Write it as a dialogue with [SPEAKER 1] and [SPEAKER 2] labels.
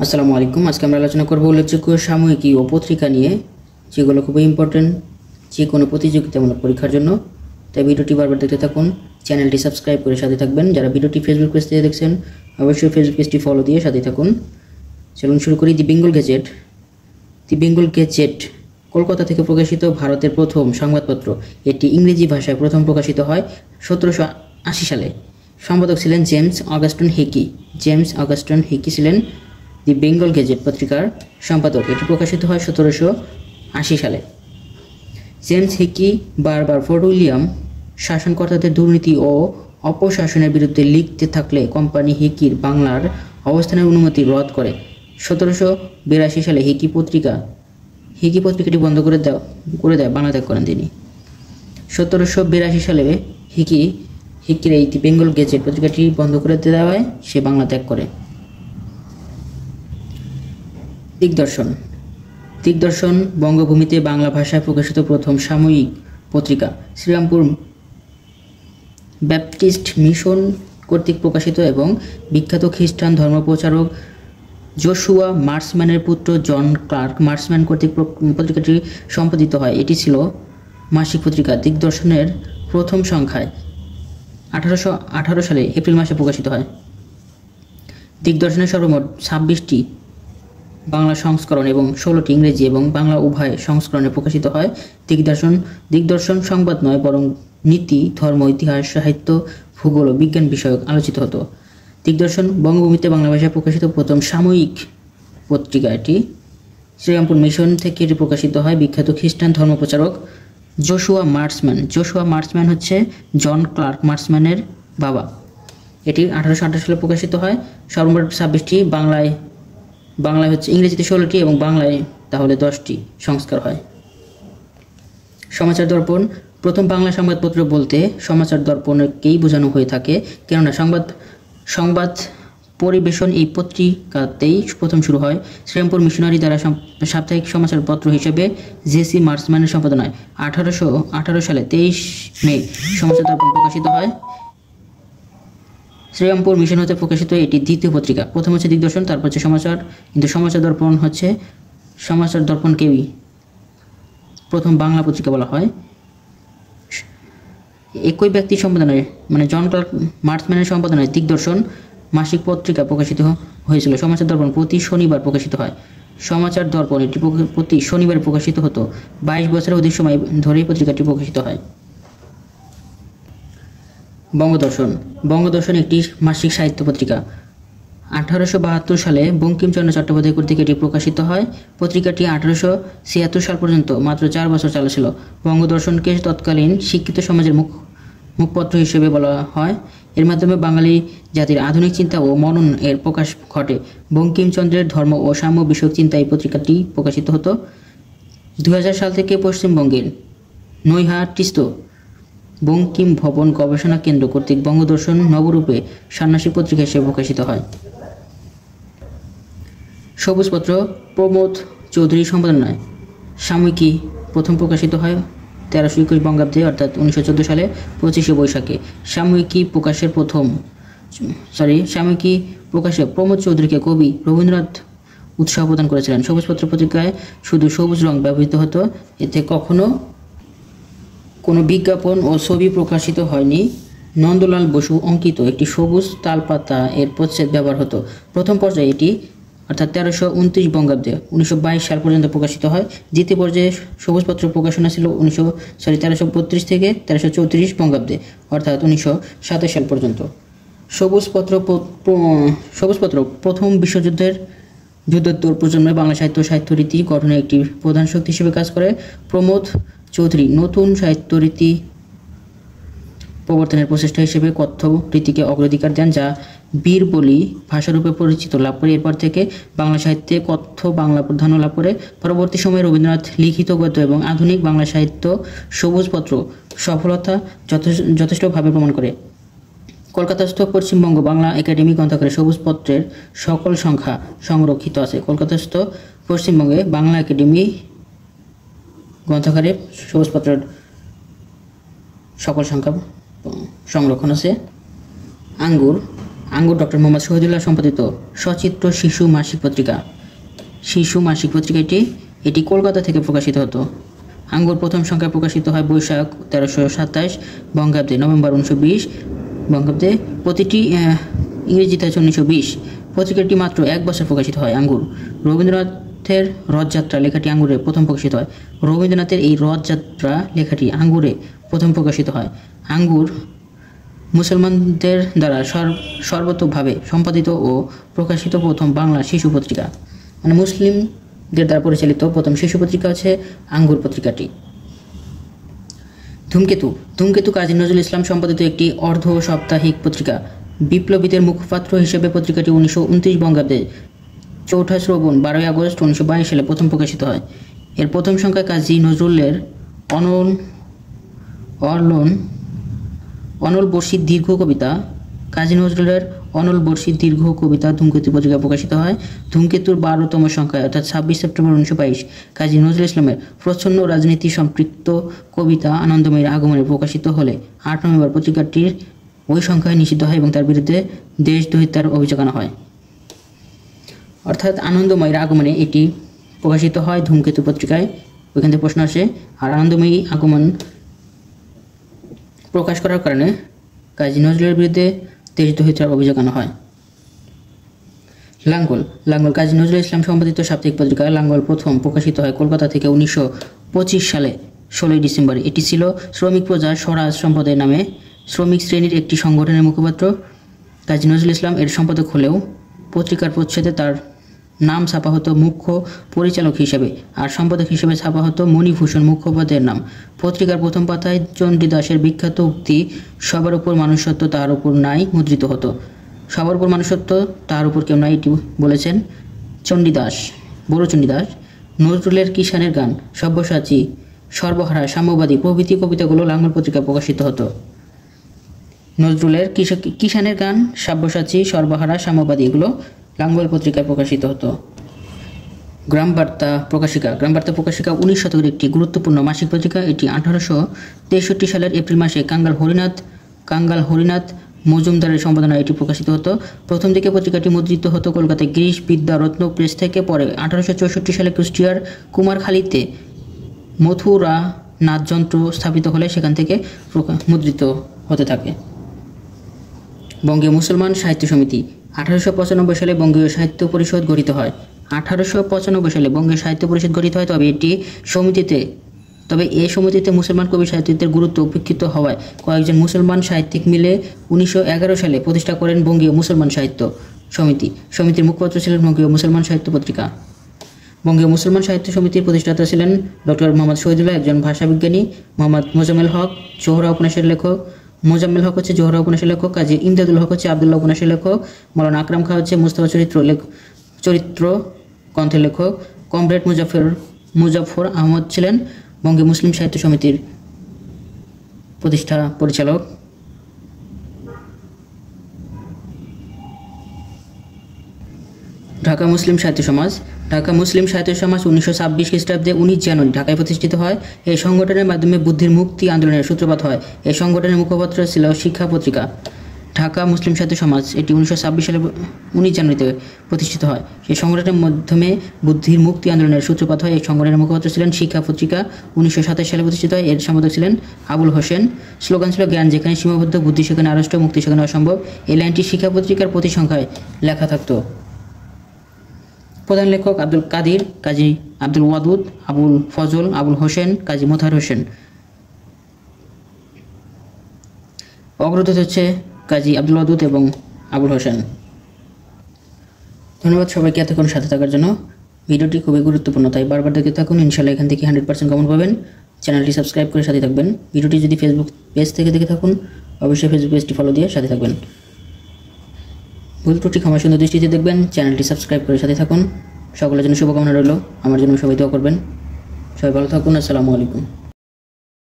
[SPEAKER 1] আসসালামু আলাইকুম। আজকে আমরা আলোচনা করব উল্লেখযোগ্য সাময়িকী ও পত্রিকা নিয়ে, যেগুলো খুবই ইম্পর্টেন্ট যে কোনো প্রতিযোগিতামূলক পরীক্ষার জন্য। তাই ভিডিওটি বারবার দেখতে থাকুন, চ্যানেলটি সাবস্ক্রাইব করে সাথে থাকবেন। যারা ভিডিওটি ফেসবুক পেজ থেকে দেখছেন অবশ্যই ফেসবুক পেজটি ফলো দিয়ে সাথে থাকুন। চলুন শুরু করি। দি বেঙ্গল গেজেট। দি বেঙ্গল গেজেট কলকাতা থেকে প্রকাশিত ভারতের প্রথম সংবাদপত্র। এটি ইংরেজি ভাষায় প্রথম প্রকাশিত হয় 1780 সালে। সম্পাদক ছিলেন জেমস অগাস্টন হিকি। জেমস অগাস্টন হিকি ছিলেন দি বেঙ্গল গেজেট পত্রিকার সম্পাদক। এটি প্রকাশিত হয় 1780 সালে। জেমস হিকি বারবার ফোর্ট উইলিয়াম শাসনকর্তাদের দুর্নীতি ও অপশাসনের বিরুদ্ধে লিখতে থাকলে কোম্পানি হিকির বাংলার অবস্থানের অনুমতি রদ করে। 1782 সালে হিকি পত্রিকাটি বন্ধ করে দেয়, বাংলা ত্যাগ করেন তিনি। 1782 সালে হিকির এই দি বেঙ্গল গেজেট পত্রিকাটি বন্ধ করে দেওয়া হয়, সে বাংলা ত্যাগ করে। দিগদর্শন বঙ্গভূমিতে বাংলা ভাষায় প্রকাশিত প্রথম সাময়িক পত্রিকা। শ্রীরামপুর ব্যাপটিস্ট মিশন কর্তৃক প্রকাশিত এবং বিখ্যাত খ্রিস্টান ধর্মপ্রচারক জোশুয়া মার্সম্যানের পুত্র জন ক্লার্ক মার্সম্যান কর্তৃক পত্রিকাটি সম্পাদিত হয়। এটি ছিল মাসিক পত্রিকা। দিগদর্শনের প্রথম সংখ্যায় 1818 সালে এপ্রিল মাসে প্রকাশিত হয়। দিগদর্শনের সর্বমোট 26টি বাংলা সংস্করণ এবং 16টি ইংরেজি এবং বাংলা উভয় সংস্করণে প্রকাশিত হয়। দিগদর্শন সংবাদ নয়, বরং নীতি, ধর্ম, ইতিহাস, সাহিত্য, ভূগোল ও বিজ্ঞান বিষয়ক আলোচিত হতো। দিগদর্শন বঙ্গভূমিতে বাংলা ভাষায় প্রকাশিত প্রথম সাময়িক পত্রিকা। এটি শ্রীরামপুর মিশন থেকে এটি প্রকাশিত হয়। বিখ্যাত খ্রিস্টান ধর্মপ্রচারক জোশুয়া মার্সম্যান হচ্ছে জন ক্লার্ক মার্সম্যানের বাবা। এটি 1828 সালে প্রকাশিত হয়। সর্বমোট 26টি, বাংলায় হচ্ছে ইংরেজিতে 16টি এবং বাংলায় তাহলে 10টি সংস্কার হয়। সমাচার দর্পণ। প্রথম বাংলা সংবাদপত্র বলতে সমাচার দর্পণকেই বোঝানো হয়ে থাকে, কেননা সংবাদ পরিবেশন এই পত্রিকাতেই প্রথম শুরু হয়। শ্রীরামপুর মিশনারি দ্বারা সাপ্তাহিক সমাচারপত্র হিসেবে জেসি মার্সম্যানের সম্পাদনায় 1818 সালে 23 মে সমাচার দর্পণ প্রকাশিত হয়। শ্রীরামপুর মিশন হতে প্রকাশিত এটি দ্বিতীয় পত্রিকা। প্রথম হচ্ছে দিগদর্শন, তারপর হচ্ছে সমাচার, কিন্তু সমাচার দর্পণকেই প্রথম বাংলা পত্রিকা বলা হয়। একই ব্যক্তির সম্পাদনায়, মানে জন ক্লার্ক মার্সম্যানের সম্পাদনায় দিগদর্শন মাসিক পত্রিকা প্রকাশিত হয়েছিল। সমাচার দর্পণ প্রতি শনিবার প্রকাশিত হয়। সমাচার দর্পণ এটি প্রতি শনিবার প্রকাশিত হতো। 22 বছরের অধিক সময় ধরেই পত্রিকাটি প্রকাশিত হয়। বঙ্গদর্শন একটি মাসিক সাহিত্য পত্রিকা। 1872 সালে বঙ্কিমচন্দ্র চট্টোপাধ্যায় কর্তৃক এটি প্রকাশিত হয়। পত্রিকাটি 1876 সাল পর্যন্ত মাত্র 4 বছর চালু। বঙ্গদর্শনকে তৎকালীন শিক্ষিত সমাজের মুখপত্র হিসেবে বলা হয়। এর মাধ্যমে বাঙালি জাতির আধুনিক চিন্তা ও মনন এর প্রকাশ ঘটে। বঙ্কিমচন্দ্রের ধর্ম ও সাম্য বিষয়ক চিন্তা এই পত্রিকাটি প্রকাশিত হতো। 2000 সাল থেকে পশ্চিমবঙ্গের নৈহাটিস্থ বঙ্কিম ভবন গবেষণা কেন্দ্র কর্তৃক বঙ্গদর্শন নবরূপে ষান্মাসিক পত্রিকা হিসেবে প্রকাশিত হয়। সবুজপত্র প্রমোদ চৌধুরীর সম্পাদনায় সাময়িকী প্রথম প্রকাশিত হয় 1321 বঙ্গাব্দে, অর্থাৎ 1914 সালে 25শে বৈশাখে। সাময়িকী প্রকাশে প্রমোদ চৌধুরীকে কবি রবীন্দ্রনাথ উৎসাহ প্রদান করেছিলেন। সবুজপত্র পত্রিকায় শুধু সবুজ রং ব্যবহৃত হতো, এতে কখনো কোনো বিজ্ঞাপন ও ছবি প্রকাশিত হয়নি। নন্দলাল বসু অঙ্কিত একটি সবুজ তালপাতা এর প্রচ্ছদ ব্যবহার হতো। প্রথম পর্যায়ে এটি অর্থাৎ 1329 বঙ্গাব্দে 1922 সাল পর্যন্ত প্রকাশিত হয়। দ্বিতীয় পর্যায়ে সবুজপত্র প্রকাশনা ছিল 1332 থেকে 1334 বঙ্গাব্দে, অর্থাৎ 1927 সাল পর্যন্ত। সবুজপত্র প্রথম যুদ্ধোত্তর প্রজন্মে বাংলা সাহিত্যরীতি গঠনে একটি প্রধান শক্তি হিসেবে কাজ করে। প্রমোদ চৌধুরী নতুন সাহিত্যরীতি প্রবর্তনের প্রচেষ্টা হিসেবে কথ্য রীতিকে অগ্রাধিকার দেন, যা বীরবলি ভাষারূপে পরিচিত লাভ করে। এরপর থেকে বাংলা সাহিত্যে কথ্য বাংলা প্রাধান্য লাভ করে। পরবর্তী সময়ে রবীন্দ্রনাথ লিখিত গদ্য এবং আধুনিক বাংলা সাহিত্য সবুজপত্র সফলতা যথেষ্টভাবে প্রমাণ করে। কলকাতাস্থ পশ্চিমবঙ্গ বাংলা একাডেমি গ্রন্থাগারে সবুজপত্রের সকল সংখ্যা সংরক্ষিত আছে। কলকাতাস্থ পশ্চিমবঙ্গে বাংলা একাডেমি গ্রন্থাগারে সবুজপত্রের সকল সংখ্যা সংরক্ষণ আছে। আঙ্গুর আঙ্গুর ডক্টর মোহাম্মদ শহীদুল্লাহ সম্পাদিত সচিত্র শিশু মাসিক পত্রিকা। শিশু মাসিক পত্রিকাটি এটি কলকাতা থেকে প্রকাশিত হতো। আঙ্গুর প্রথম সংখ্যা প্রকাশিত হয় বৈশাখ 1327 বঙ্গাব্দে, নভেম্বর 1920 বঙ্গাব্দে, প্রতিটি ইংরেজিতে আছে 1920। পত্রিকাটি মাত্র 1 বছর প্রকাশিত হয়। আঙ্গুর রবীন্দ্রনাথের রথযাত্রা লেখাটি আঙ্গুরে প্রথম প্রকাশিত হয়। রবীন্দ্রনাথের এই রথযাত্রা লেখাটি আঙ্গুরে প্রথম প্রকাশিত হয়। আঙ্গুর মুসলমানদের দ্বারা সর্বতোভাবে সম্পাদিত ও প্রকাশিত প্রথম বাংলা শিশু পত্রিকা, মানে মুসলিমদের দ্বারা পরিচালিত প্রথম শিশু পত্রিকা হচ্ছে আঙ্গুর পত্রিকাটি। ধূমকেতু কাজী নজরুল ইসলাম সম্পাদিত একটি অর্ধ সাপ্তাহিক পত্রিকা। বিপ্লবীদের মুখপাত্র হিসেবে পত্রিকাটি 1929 বঙ্গাব্দে 4 শ্রাবণ 12 আগস্ট 1922 সালে প্রথম প্রকাশিত হয়। এর প্রথম সংখ্যায় কাজী নজরুলের অনল বর্ষির দীর্ঘ কবিতা ধূমকেতু পত্রিকা প্রকাশিত হয়। ধূমকেতুর 12তম সংখ্যায় অর্থাৎ 26 সেপ্টেম্বর 1922 কাজী নজরুল ইসলামের প্রচ্ছন্ন রাজনীতি সম্পৃক্ত কবিতা আনন্দময়ীর আগমনে প্রকাশিত হলে 8 নভেম্বর পত্রিকাটির ওই সংখ্যায় নিষিদ্ধ হয় এবং তার বিরুদ্ধে দেশদ্রোহিতার অভিযোগ আনা হয়। অর্থাৎ আনন্দময়ীর আগমনে এটি প্রকাশিত হয় ধূমকেতু পত্রিকায়, ওইখান থেকে প্রশ্ন আসে। আর আনন্দময়ী আগমন প্রকাশ করার কারণে কাজী নজরুলের বিরুদ্ধে দেশদ্রোহিতার অভিযোগ আনা হয়। লাঙ্গল কাজী নজরুল ইসলাম সম্পাদিত সাপ্তাহিক পত্রিকা। লাঙ্গল প্রথম প্রকাশিত হয় কলকাতা থেকে 1925 সালে 16 ডিসেম্বর। এটি ছিল শ্রমিক প্রজা স্বরাজ সম্প্রদায়ের নামে শ্রমিক শ্রেণীর একটি সংগঠনের মুখপাত্র। কাজী নজরুল ইসলাম এর সম্পাদক হলেও পত্রিকার প্রচ্ছদে তার নাম ছাপা হতো মুখ্য পরিচালক হিসেবে, আর সম্পাদক হিসেবে ছাপা হতো মণিভূষণ মুখোপাধ্যায়ের নাম। পত্রিকার প্রথম পাতায় চণ্ডীদাসের বিখ্যাত উক্তি সবার উপর মানুষত্ব তার উপর নাই মুদ্রিত হতো। সবার উপর মানুষত্ব তার উপর কেউ নাই, এটি বলেছেন বড় চণ্ডীদাস। নজরুলের কিষানের গান, সব্যসাচী, সর্বহারা, সাম্যবাদী প্রভৃতি কবিতাগুলো লাঙ্গল পত্রিকায় প্রকাশিত হতো। নজরুলের কিষানের গান, সব্যসাচী, সর্বহারা, সাম্যবাদী এগুলো লাঙ্গল পত্রিকায় প্রকাশিত হতো। গ্রামবার্তা প্রকাশিকা 19 শতকের একটি গুরুত্বপূর্ণ মাসিক পত্রিকা। এটি 1863 সালের এপ্রিল মাসে কাঙ্গাল হরিনাথ মজুমদারের সম্পাদনায় এটি প্রকাশিত হতো। প্রথম দিকে পত্রিকাটি মুদ্রিত হতো কলকাতায় গিরিশ বিদ্যা রত্ন প্রেস থেকে। পরে 1864 সালে কুষ্টিয়ার কুমারখালীতে মথুরা নাথযন্ত্র স্থাপিত হলে সেখান থেকে মুদ্রিত হতে থাকে। বঙ্গীয় মুসলমান সাহিত্য সমিতি 1895 সালে বঙ্গীয় সাহিত্য পরিষদ গঠিত হয়। 1895 সালে বঙ্গীয় সাহিত্য পরিষদ গঠিত হয়, তবে এই সমিতিতে মুসলমান কবি সাহিত্যিকদের গুরুত্ব উপেক্ষিত হওয়ায় কয়েকজন মুসলমান সাহিত্যিক মিলে 1911 সালে প্রতিষ্ঠা করেন বঙ্গীয় মুসলমান সাহিত্য সমিতি। সমিতির মুখপাত্র ছিলেন বঙ্গীয় মুসলমান সাহিত্য পত্রিকা। বঙ্গীয় মুসলমান সাহিত্য সমিতির প্রতিষ্ঠাতা ছিলেন ডক্টর মোহাম্মদ শহীদুল্লাহ, একজন ভাষাবিজ্ঞানী, মোহাম্মদ মোজাম্মেল হক জোহরা উপন্যাসের লেখক, মোজাম্মেল হক হচ্ছে জোহরা উপন্যাসের লেখক, কাজী ইমদাদুল হক হচ্ছে আব্দুল্লাহ উপন্যাসের লেখক, মৌলানা আকরাম খাঁ হচ্ছে মুস্তাফা চরিত্র গ্রন্থের লেখক, কমরেড মুজাফফর আহমদ ছিলেন বঙ্গীয় মুসলিম সাহিত্য সমিতির পরিচালক। ঢাকা মুসলিম সাহিত্য সমাজ 1926 খ্রিস্টাব্দে 19 জানুয়ারি ঢাকায় প্রতিষ্ঠিত হয়। এই সংগঠনের মাধ্যমে বুদ্ধির মুক্তি আন্দোলনের সূত্রপাত হয়। এই সংগঠনের মুখপাত্র ছিল শিক্ষা পত্রিকা। ঢাকা মুসলিম সাহিত্য সমাজ এটি 1926 সালে 19 জানুয়ারিতে প্রতিষ্ঠিত হয়। এই সংগঠনের মাধ্যমে বুদ্ধির মুক্তি আন্দোলনের সূত্রপাত হয়। এই সংগঠনের মুখপাত্র ছিলেন শিক্ষা পত্রিকা। 1927 সালে প্রতিষ্ঠিত হয়। এর সম্পাদক ছিলেন আবুল হোসেন। স্লোগান ছিল জ্ঞান যেখানে সীমাবদ্ধ, বুদ্ধি সেখানে আড়ষ্ট, মুক্তি সেখানে অসম্ভব। এই লাইনটি শিক্ষা পত্রিকার প্রতি সংখ্যায় লেখা থাকতো। প্রধান লেখক আব্দুল কাদির, কাজী আব্দুল ওয়াদুদ, আবুল ফজল, আবুল হোসেন, কাজী মোতাহার হোসেন। অগ্রদূত হচ্ছে কাজী আব্দুল ওয়াদুদ এবং আবুল হোসেন। ধন্যবাদ সবাইকে এতক্ষণ সাথে থাকার জন্য। ভিডিওটি খুবই গুরুত্বপূর্ণ, তাই বারবার দেখতে থাকুন। ইনশাআল্লাহ এখান থেকে 100% কমন পাবেন। চ্যানেলটি সাবস্ক্রাইব করে সাথে থাকবেন। ভিডিওটি যদি ফেসবুক পেজ থেকে দেখে থাকুন অবশ্যই ফেসবুক পেজটি ফলো দিয়ে সাথে থাকবেন। ভুল ত্রুটি ক্ষমা সুন্দর দৃষ্টিতে দেখবেন। চ্যানেলটি সাবস্ক্রাইব করে সাথে থাকুন। সকলের জন্য শুভকামনা রইল। আমার জন্য সবাই দোয়া করবেন। সবাই ভালো থাকুন। আসসালামু আলাইকুম।